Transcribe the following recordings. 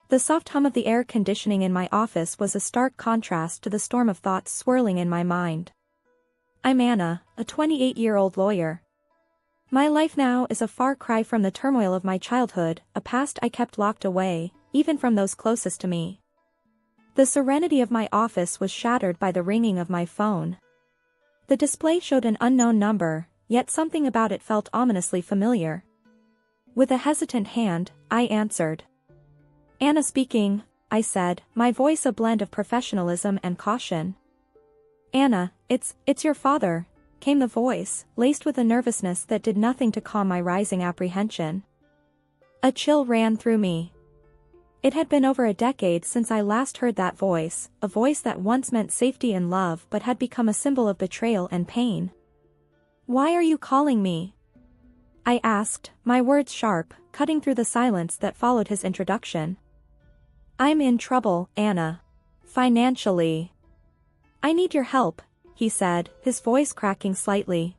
The soft hum of the air conditioning in my office was a stark contrast to the storm of thoughts swirling in my mind. I'm Anna, a 28-year-old lawyer. My life now is a far cry from the turmoil of my childhood, a past I kept locked away, even from those closest to me. The serenity of my office was shattered by the ringing of my phone. The display showed an unknown number, yet something about it felt ominously familiar. With a hesitant hand, I answered. Anna speaking, I said, my voice a blend of professionalism and caution. Anna, it's your father, came the voice, laced with a nervousness that did nothing to calm my rising apprehension. A chill ran through me. It had been over a decade since I last heard that voice, a voice that once meant safety and love but had become a symbol of betrayal and pain. Why are you calling me? I asked, my words sharp, cutting through the silence that followed his introduction. I'm in trouble, Anna. Financially. I need your help, he said, his voice cracking slightly.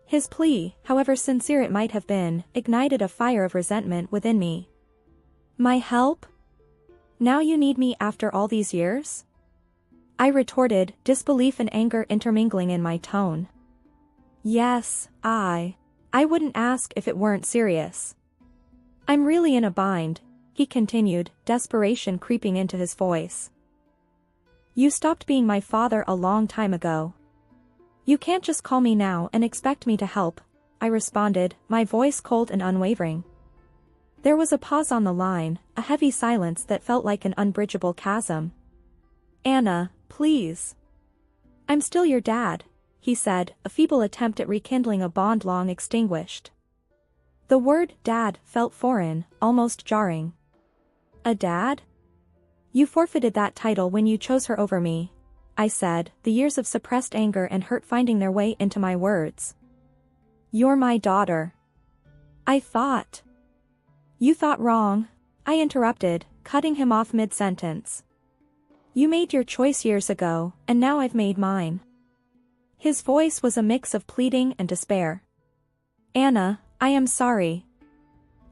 His plea, however sincere it might have been, ignited a fire of resentment within me. My help? Now you need me after all these years? I retorted, disbelief and anger intermingling in my tone. Yes, I wouldn't ask if it weren't serious. I'm really in a bind, he continued, desperation creeping into his voice. You stopped being my father a long time ago. You can't just call me now and expect me to help, I responded, my voice cold and unwavering. There was a pause on the line, a heavy silence that felt like an unbridgeable chasm. Anna, please. I'm still your dad, he said, a feeble attempt at rekindling a bond long extinguished. The word dad felt foreign, almost jarring. A dad? You forfeited that title when you chose her over me, I said, the years of suppressed anger and hurt finding their way into my words. You're my daughter. I thought. You thought wrong, I interrupted, cutting him off mid-sentence. You made your choice years ago, and now I've made mine. His voice was a mix of pleading and despair. Anna, I am sorry.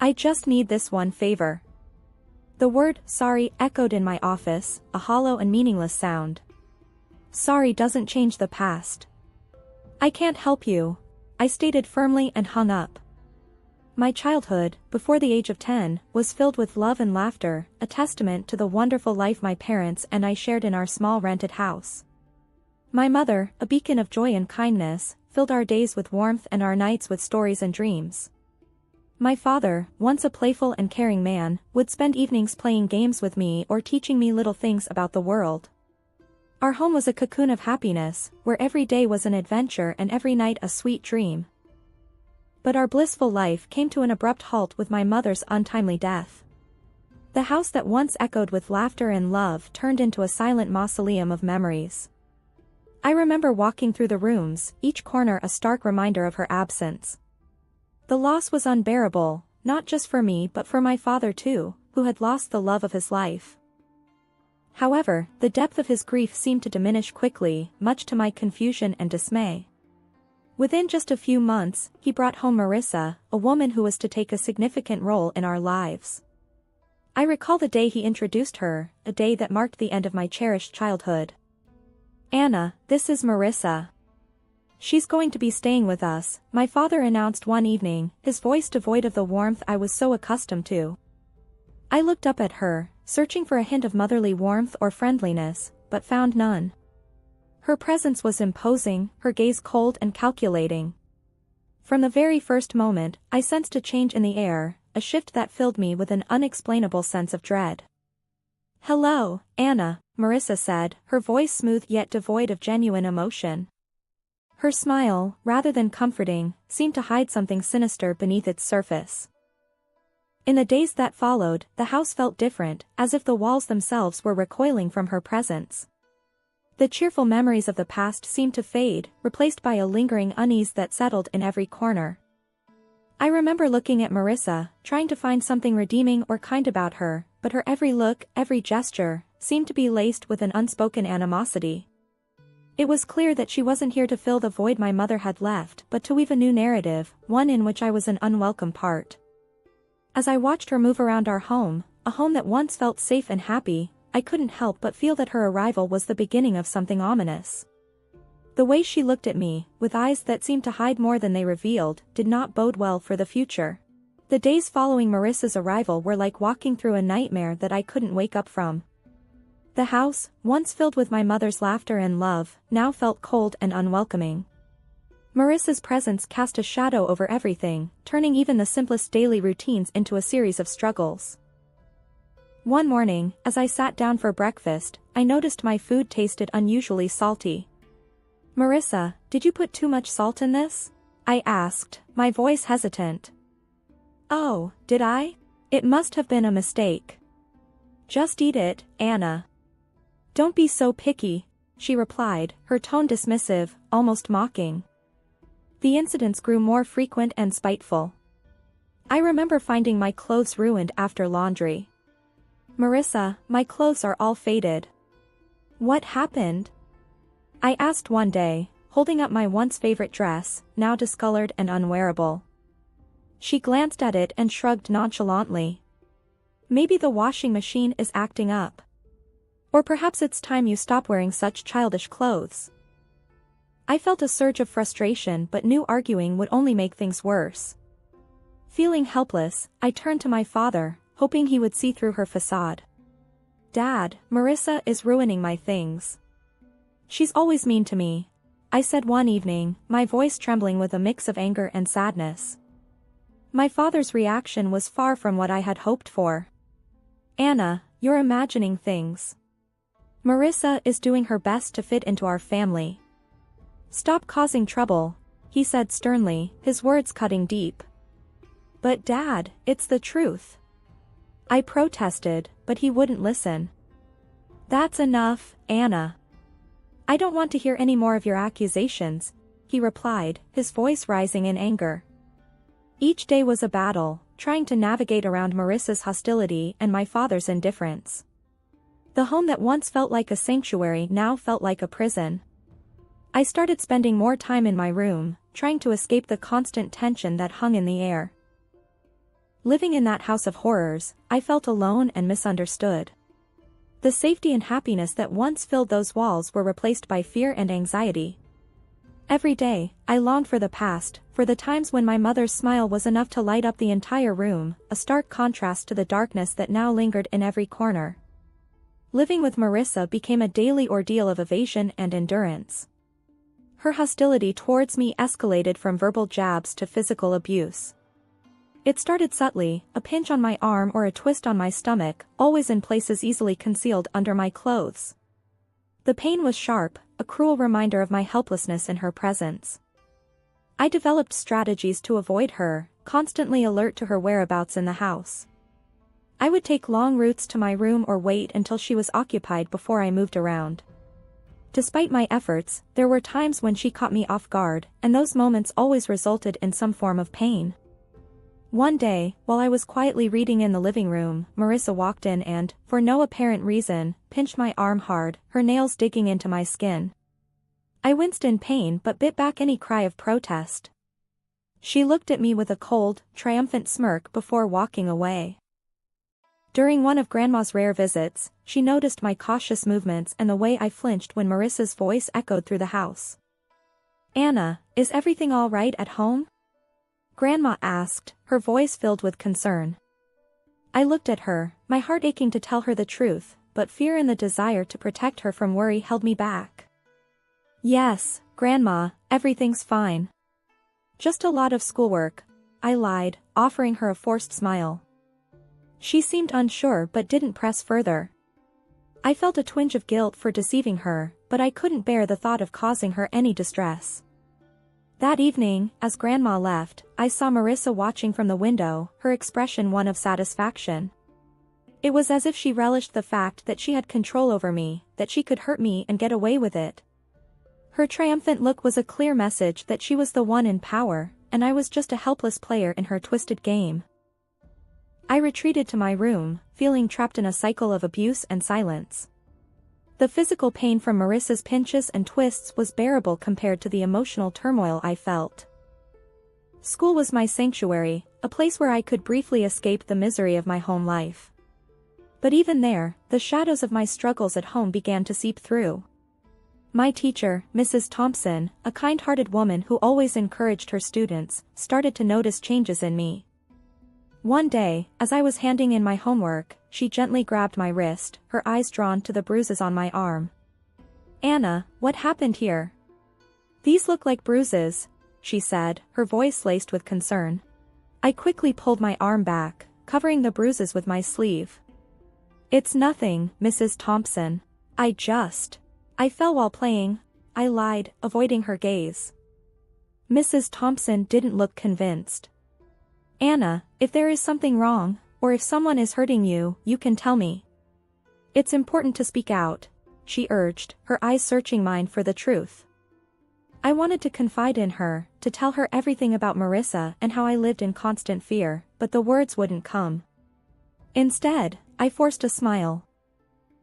I just need this one favor. The word sorry echoed in my office, a hollow and meaningless sound. Sorry doesn't change the past. I can't help you, I stated firmly and hung up. My childhood, before the age of 10, was filled with love and laughter, a testament to the wonderful life my parents and I shared in our small rented house. My mother, a beacon of joy and kindness, filled our days with warmth and our nights with stories and dreams. My father, once a playful and caring man, would spend evenings playing games with me or teaching me little things about the world. Our home was a cocoon of happiness, where every day was an adventure and every night a sweet dream. But our blissful life came to an abrupt halt with my mother's untimely death. The house that once echoed with laughter and love turned into a silent mausoleum of memories. I remember walking through the rooms, each corner a stark reminder of her absence. The loss was unbearable, not just for me but for my father too, who had lost the love of his life. However, the depth of his grief seemed to diminish quickly, much to my confusion and dismay. Within just a few months, he brought home Marissa, a woman who was to take a significant role in our lives. I recall the day he introduced her, a day that marked the end of my cherished childhood. Anna, this is Marissa. She's going to be staying with us, my father announced one evening, his voice devoid of the warmth I was so accustomed to. I looked up at her, searching for a hint of motherly warmth or friendliness, but found none. Her presence was imposing, her gaze cold and calculating. From the very first moment, I sensed a change in the air, a shift that filled me with an unexplainable sense of dread. Hello, Anna, Marissa said, her voice smooth yet devoid of genuine emotion. Her smile, rather than comforting, seemed to hide something sinister beneath its surface. In the days that followed, the house felt different, as if the walls themselves were recoiling from her presence. The cheerful memories of the past seemed to fade, replaced by a lingering unease that settled in every corner. I remember looking at Marissa, trying to find something redeeming or kind about her, but her every look, every gesture, seemed to be laced with an unspoken animosity. It was clear that she wasn't here to fill the void my mother had left, but to weave a new narrative, one in which I was an unwelcome part. As I watched her move around our home, a home that once felt safe and happy, I couldn't help but feel that her arrival was the beginning of something ominous. The way she looked at me, with eyes that seemed to hide more than they revealed, did not bode well for the future. The days following Marissa's arrival were like walking through a nightmare that I couldn't wake up from. The house, once filled with my mother's laughter and love, now felt cold and unwelcoming. Marissa's presence cast a shadow over everything, turning even the simplest daily routines into a series of struggles. One morning, as I sat down for breakfast, I noticed my food tasted unusually salty. "Marissa, did you put too much salt in this?" I asked, my voice hesitant. "Oh, did I? It must have been a mistake." "Just eat it, Anna. Don't be so picky," she replied, her tone dismissive, almost mocking. The incidents grew more frequent and spiteful. I remember finding my clothes ruined after laundry. "Marissa, my clothes are all faded." "What happened?" I asked one day, holding up my once favorite dress, now discolored and unwearable. She glanced at it and shrugged nonchalantly. "Maybe the washing machine is acting up. Or perhaps it's time you stop wearing such childish clothes." I felt a surge of frustration but knew arguing would only make things worse. Feeling helpless, I turned to my father, hoping he would see through her facade. "Dad, Marissa is ruining my things. She's always mean to me," I said one evening, my voice trembling with a mix of anger and sadness. My father's reaction was far from what I had hoped for. "Anna, you're imagining things. Marissa is doing her best to fit into our family. Stop causing trouble," he said sternly, his words cutting deep. "But Dad, it's the truth." I protested, but he wouldn't listen. "That's enough, Anna. I don't want to hear any more of your accusations," he replied, his voice rising in anger. Each day was a battle, trying to navigate around Marissa's hostility and my father's indifference. The home that once felt like a sanctuary now felt like a prison. I started spending more time in my room, trying to escape the constant tension that hung in the air. Living in that house of horrors, I felt alone and misunderstood. The safety and happiness that once filled those walls were replaced by fear and anxiety. Every day, I longed for the past, for the times when my mother's smile was enough to light up the entire room, a stark contrast to the darkness that now lingered in every corner. Living with Marissa became a daily ordeal of evasion and endurance. Her hostility towards me escalated from verbal jabs to physical abuse. It started subtly, a pinch on my arm or a twist on my stomach, always in places easily concealed under my clothes. The pain was sharp, a cruel reminder of my helplessness in her presence. I developed strategies to avoid her, constantly alert to her whereabouts in the house. I would take long routes to my room or wait until she was occupied before I moved around. Despite my efforts, there were times when she caught me off guard, and those moments always resulted in some form of pain. One day, while I was quietly reading in the living room, Marissa walked in and, for no apparent reason, pinched my arm hard, her nails digging into my skin. I winced in pain but bit back any cry of protest. She looked at me with a cold, triumphant smirk before walking away. During one of Grandma's rare visits, she noticed my cautious movements and the way I flinched when Marissa's voice echoed through the house. "Anna, is everything all right at home?" Grandma asked, her voice filled with concern. I looked at her, my heart aching to tell her the truth, but fear and the desire to protect her from worry held me back. "Yes, Grandma, everything's fine. Just a lot of schoolwork," I lied, offering her a forced smile. She seemed unsure but didn't press further. I felt a twinge of guilt for deceiving her, but I couldn't bear the thought of causing her any distress. That evening, as Grandma left, I saw Marissa watching from the window, her expression one of satisfaction. It was as if she relished the fact that she had control over me, that she could hurt me and get away with it. Her triumphant look was a clear message that she was the one in power, and I was just a helpless player in her twisted game. I retreated to my room, feeling trapped in a cycle of abuse and silence. The physical pain from Marissa's pinches and twists was bearable compared to the emotional turmoil I felt. School was my sanctuary, a place where I could briefly escape the misery of my home life. But even there, the shadows of my struggles at home began to seep through. My teacher, Mrs. Thompson, a kind-hearted woman who always encouraged her students, started to notice changes in me. One day, as I was handing in my homework, she gently grabbed my wrist, her eyes drawn to the bruises on my arm. "Anna, what happened here?" "These look like bruises," she said, her voice laced with concern. I quickly pulled my arm back, covering the bruises with my sleeve. "It's nothing, Mrs. Thompson. I fell while playing," I lied, avoiding her gaze. Mrs. Thompson didn't look convinced. "Anna, if there is something wrong, or if someone is hurting you, you can tell me. It's important to speak out," she urged, her eyes searching mine for the truth. I wanted to confide in her, to tell her everything about Marissa and how I lived in constant fear, but the words wouldn't come. Instead, I forced a smile.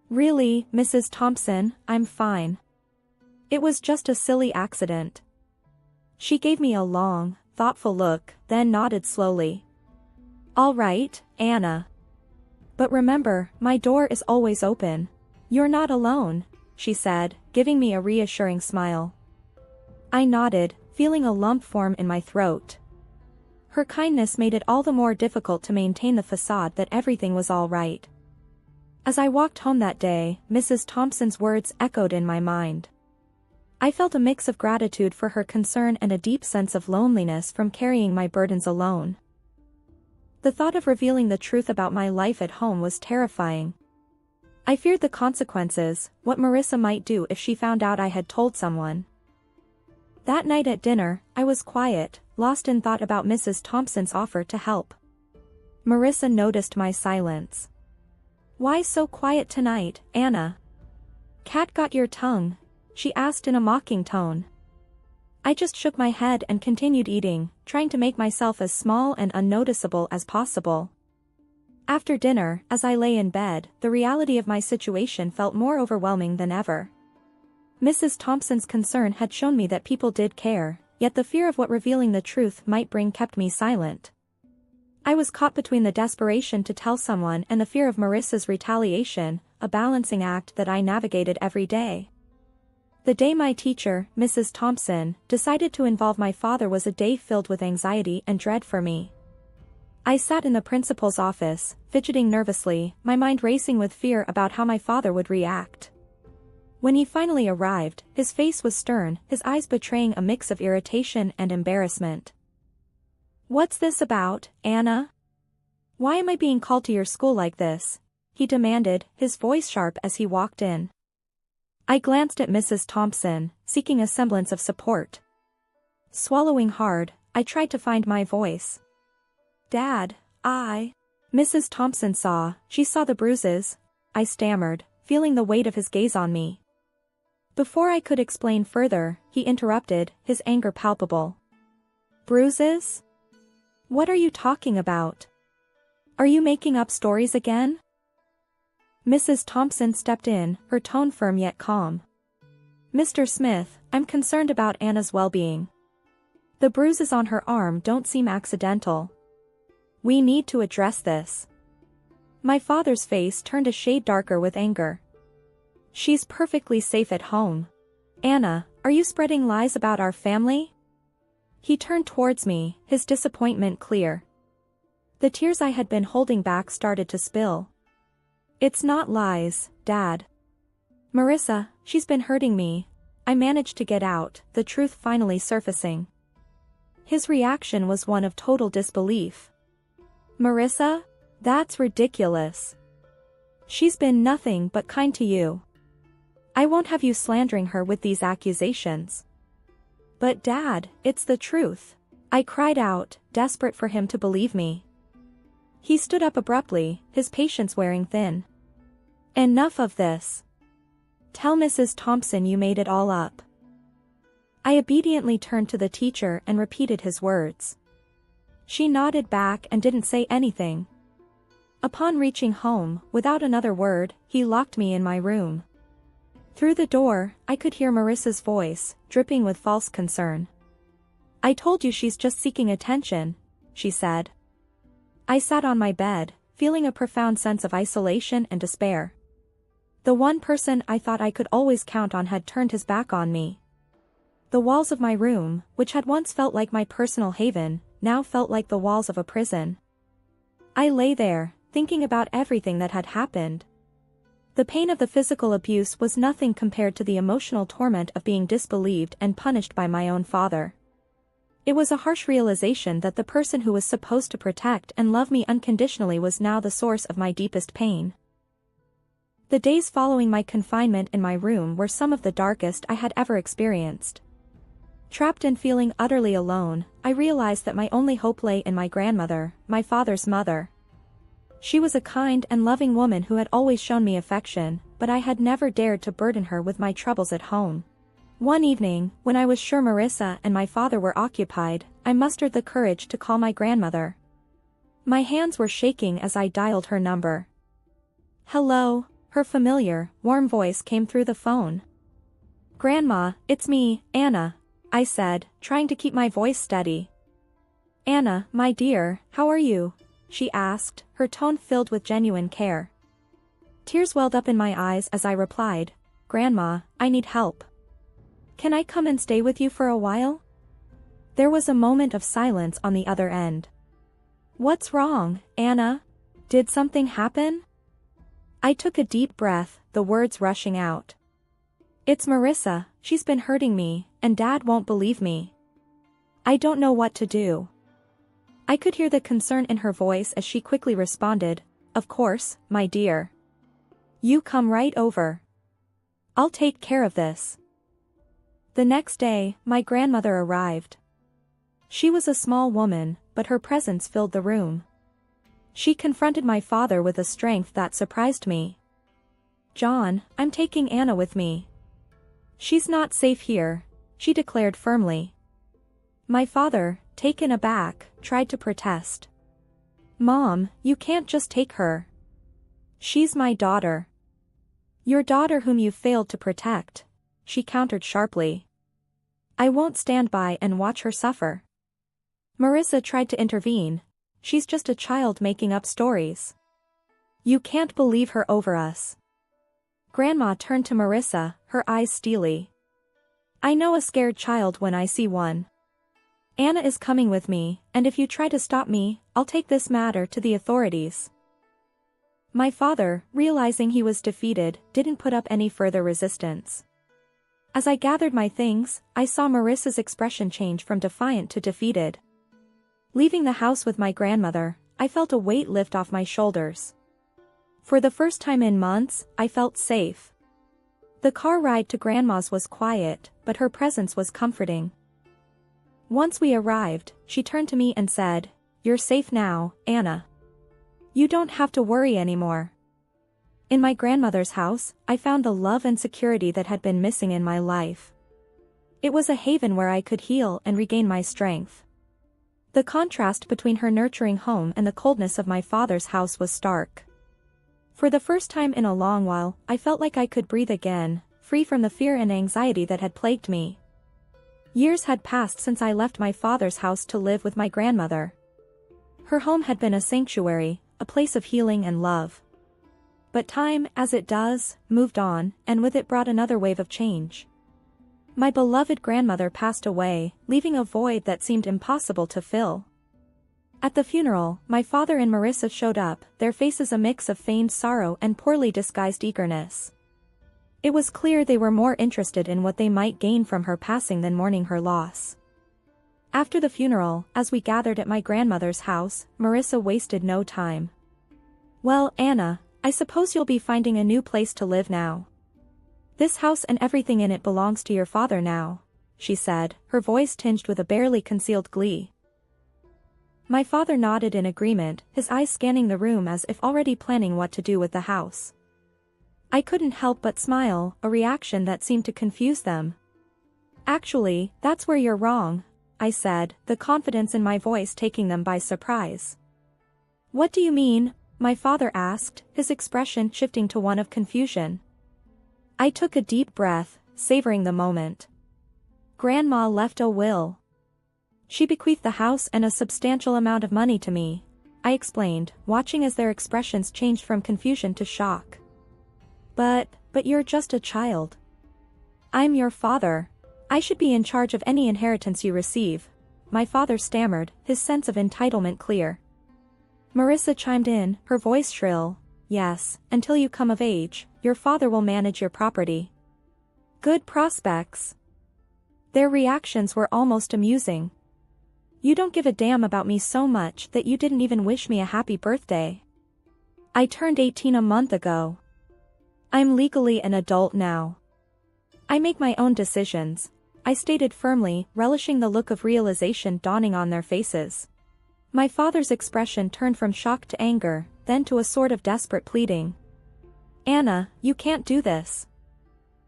"Really, Mrs. Thompson, I'm fine. It was just a silly accident." She gave me a long, thoughtful look, then nodded slowly. "All right, Anna. But remember, my door is always open. You're not alone," she said, giving me a reassuring smile. I nodded, feeling a lump form in my throat. Her kindness made it all the more difficult to maintain the facade that everything was all right. As I walked home that day, Mrs. Thompson's words echoed in my mind. I felt a mix of gratitude for her concern and a deep sense of loneliness from carrying my burdens alone. The thought of revealing the truth about my life at home was terrifying. I feared the consequences, what Marissa might do if she found out I had told someone. That night at dinner, I was quiet, lost in thought about Mrs. Thompson's offer to help. Marissa noticed my silence. "Why so quiet tonight, Anna? Cat got your tongue?" she asked in a mocking tone. I just shook my head and continued eating, trying to make myself as small and unnoticeable as possible. After dinner, as I lay in bed, the reality of my situation felt more overwhelming than ever. Mrs. Thompson's concern had shown me that people did care, yet the fear of what revealing the truth might bring kept me silent. I was caught between the desperation to tell someone and the fear of Marissa's retaliation, a balancing act that I navigated every day. The day my teacher, Mrs. Thompson, decided to involve my father was a day filled with anxiety and dread for me. I sat in the principal's office, fidgeting nervously, my mind racing with fear about how my father would react. When he finally arrived, his face was stern, his eyes betraying a mix of irritation and embarrassment. "What's this about, Anna? Why am I being called to your school like this?" he demanded, his voice sharp as he walked in. I glanced at Mrs. Thompson, seeking a semblance of support. Swallowing hard, I tried to find my voice. "Dad, Mrs. Thompson she saw the bruises," I stammered, feeling the weight of his gaze on me. Before I could explain further, he interrupted, his anger palpable. "Bruises? What are you talking about? Are you making up stories again?" Mrs. Thompson stepped in, her tone firm yet calm. "Mr. Smith, I'm concerned about Anna's well-being. The bruises on her arm don't seem accidental. We need to address this." My father's face turned a shade darker with anger. "She's perfectly safe at home. Anna, are you spreading lies about our family?" He turned towards me, his disappointment clear. The tears I had been holding back started to spill. "It's not lies, Dad. Marissa, she's been hurting me," I managed to get out, the truth finally surfacing. His reaction was one of total disbelief. "Marissa? That's ridiculous. She's been nothing but kind to you. I won't have you slandering her with these accusations." "But Dad, it's the truth," I cried out, desperate for him to believe me. He stood up abruptly, his patience wearing thin. "Enough of this. Tell Mrs. Thompson you made it all up." I obediently turned to the teacher and repeated his words. She nodded back and didn't say anything. Upon reaching home, without another word, he locked me in my room. Through the door, I could hear Marissa's voice, dripping with false concern. "I told you she's just seeking attention," she said. I sat on my bed, feeling a profound sense of isolation and despair. The one person I thought I could always count on had turned his back on me. The walls of my room, which had once felt like my personal haven, now felt like the walls of a prison. I lay there, thinking about everything that had happened. The pain of the physical abuse was nothing compared to the emotional torment of being disbelieved and punished by my own father. It was a harsh realization that the person who was supposed to protect and love me unconditionally was now the source of my deepest pain. The days following my confinement in my room were some of the darkest I had ever experienced. Trapped and feeling utterly alone, I realized that my only hope lay in my grandmother, my father's mother. She was a kind and loving woman who had always shown me affection, but I had never dared to burden her with my troubles at home. One evening, when I was sure Marissa and my father were occupied, I mustered the courage to call my grandmother. My hands were shaking as I dialed her number. "Hello," her familiar, warm voice came through the phone. "Grandma, it's me, Anna," I said, trying to keep my voice steady. "Anna, my dear, how are you?" she asked, her tone filled with genuine care. Tears welled up in my eyes as I replied, "Grandma, I need help. Can I come and stay with you for a while?" There was a moment of silence on the other end. "What's wrong, Anna? Did something happen?" I took a deep breath, the words rushing out. "It's Marissa, she's been hurting me, and Dad won't believe me. I don't know what to do." I could hear the concern in her voice as she quickly responded, "Of course, my dear. You come right over. I'll take care of this." The next day, my grandmother arrived. She was a small woman, but her presence filled the room. She confronted my father with a strength that surprised me. "John, I'm taking Anna with me. She's not safe here," she declared firmly. My father, taken aback, tried to protest. "Mom, you can't just take her. She's my daughter." "Your daughter whom you failed to protect," she countered sharply. "I won't stand by and watch her suffer." Marissa tried to intervene. "She's just a child making up stories. You can't believe her over us." Grandma turned to Marissa, her eyes steely. "I know a scared child when I see one. Anna is coming with me, and if you try to stop me, I'll take this matter to the authorities." My father, realizing he was defeated, didn't put up any further resistance. As I gathered my things, I saw Marissa's expression change from defiant to defeated. Leaving the house with my grandmother, I felt a weight lift off my shoulders. For the first time in months, I felt safe. The car ride to Grandma's was quiet, but her presence was comforting. Once we arrived, she turned to me and said, "You're safe now, Anna. You don't have to worry anymore." In my grandmother's house, I found the love and security that had been missing in my life. It was a haven where I could heal and regain my strength. The contrast between her nurturing home and the coldness of my father's house was stark. For the first time in a long while, I felt like I could breathe again, free from the fear and anxiety that had plagued me. Years had passed since I left my father's house to live with my grandmother. Her home had been a sanctuary, a place of healing and love. But time, as it does, moved on, and with it brought another wave of change. My beloved grandmother passed away, leaving a void that seemed impossible to fill. At the funeral, my father and Marissa showed up, their faces a mix of feigned sorrow and poorly disguised eagerness. It was clear they were more interested in what they might gain from her passing than mourning her loss. After the funeral, as we gathered at my grandmother's house, Marissa wasted no time. "Well, Anna, I suppose you'll be finding a new place to live now. This house and everything in it belongs to your father now," she said, her voice tinged with a barely concealed glee. My father nodded in agreement, his eyes scanning the room as if already planning what to do with the house. I couldn't help but smile, a reaction that seemed to confuse them. "Actually, that's where you're wrong," I said, the confidence in my voice taking them by surprise. "What do you mean?" my father asked, his expression shifting to one of confusion. I took a deep breath, savoring the moment. "Grandma left a will. She bequeathed the house and a substantial amount of money to me," I explained, watching as their expressions changed from confusion to shock. But you're just a child. I'm your father. I should be in charge of any inheritance you receive, my father stammered, his sense of entitlement clear. Marissa chimed in, her voice shrill. Yes, until you come of age, your father will manage your property. Good prospects. Their reactions were almost amusing. You don't give a damn about me so much that you didn't even wish me a happy birthday. I turned 18 a month ago. I'm legally an adult now. I make my own decisions, I stated firmly, relishing the look of realization dawning on their faces. My father's expression turned from shock to anger, then to a sort of desperate pleading. Anna, you can't do this.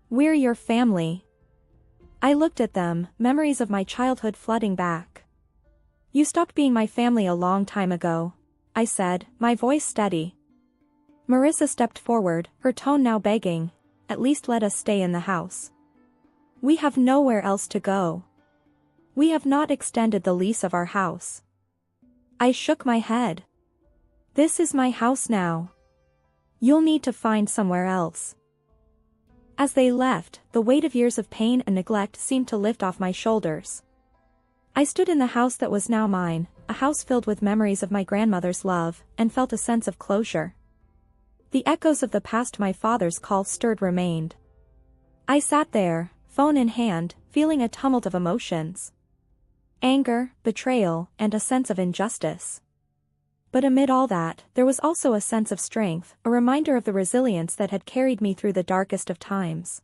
We're your family. I looked at them, memories of my childhood flooding back. You stopped being my family a long time ago, I said, my voice steady. Marissa stepped forward, her tone now begging, at least let us stay in the house. We have nowhere else to go. We have not extended the lease of our house. I shook my head. This is my house now. You'll need to find somewhere else. As they left, the weight of years of pain and neglect seemed to lift off my shoulders. I stood in the house that was now mine, a house filled with memories of my grandmother's love, and felt a sense of closure. The echoes of the past my father's call stirred remained. I sat there, phone in hand, feeling a tumult of emotions. Anger, betrayal, and a sense of injustice. But amid all that, there was also a sense of strength, a reminder of the resilience that had carried me through the darkest of times.